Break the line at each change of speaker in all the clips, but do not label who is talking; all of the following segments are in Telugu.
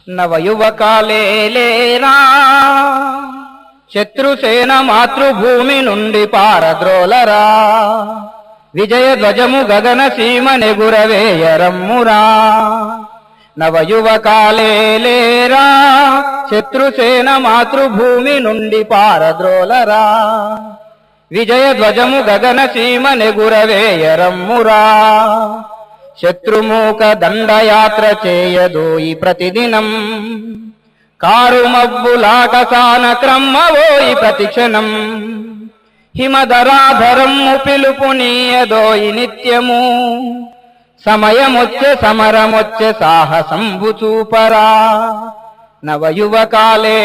నవయువకాలేలేరా శత్రుసేన మాతృభూమి నుండి పారద్రోలరా, విజయ ధ్వజము గగన సీమ నెగురవేయరమ్మురా. నవయువకాలేలేరా శత్రుసేన మాతృభూమి నుండి పారద్రోలరా, విజయ ధ్వజము గగన సీమ నెగురవేయరమ్మురా. శత్రుమూక దండయాత్ర చేయదోయి ప్రతిదినం, కారుమబ్బులాకసాన క్రమ్మవోయి ప్రతిక్షణం. హిమధరాధరమ్ము పిలుపునీయదోయి నిత్యము, సమయమొచ్చే సమరమొచ్చే సాహసంబు చూపరా. నవయువకాలేలేరా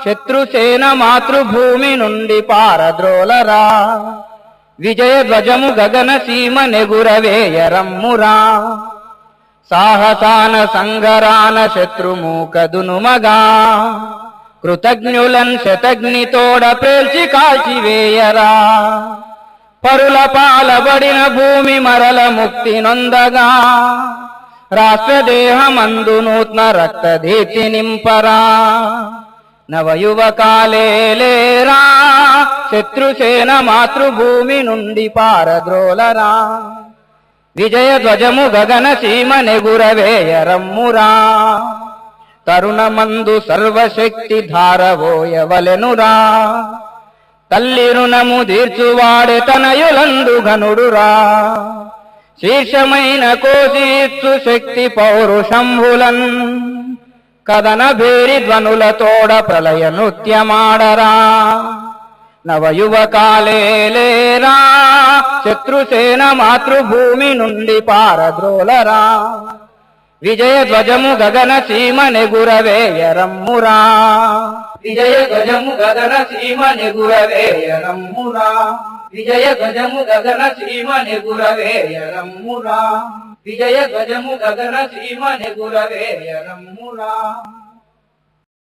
శత్రుసేన మాతృభూమి నుండి పారద్రోలరా, విజయ ధ్వజము గగన సీమ నెగురవేయరమ్మురా. సాహసాన సంగరాన శత్రుమూకదునుమగా, కృతజ్ఞులన్ శతగ్నితోడ పేల్చి కాల్చివేయరా. పరుల పాలబడిన భూమి మరల ముక్తి నొందగా, రాష్ట్రదేహమందు నూత్న రక్తదీప్తి నింపరా. నవయువకాలేలేరా శత్రుసేన మాతృభూమి నుండి పారద్రోలరా, విజయ ధ్వజము గగన సీమ నెగురవేయరమ్మురా. తరుణమందు సర్వశక్తి ధారవోయవలెనురా, తల్లి రుణము తీర్చువాడే తనయులందు ఘనుడురా. శీర్షమైన కోశీర్చు శక్తి పౌరుషంభులన్, కదన భేరి ధ్వనులతోడ ప్రళయ నృత్యమాడరా. నవయువకాలేలేరా శత్రుసేన మాతృభూమి నుండి పారద్రోలరా, విజయ ధ్వజము గగన సీమ నెగురవేయరమ్మురా. విజయ ధ్వజము గగన సీమ నెగురవేయరమ్మురా, విజయ ధ్వజము గగన సీమ నెగురవేయరమ్మురా, విజయ ధ్వజము గగన సీమ నెగురవేయరమ్మురా.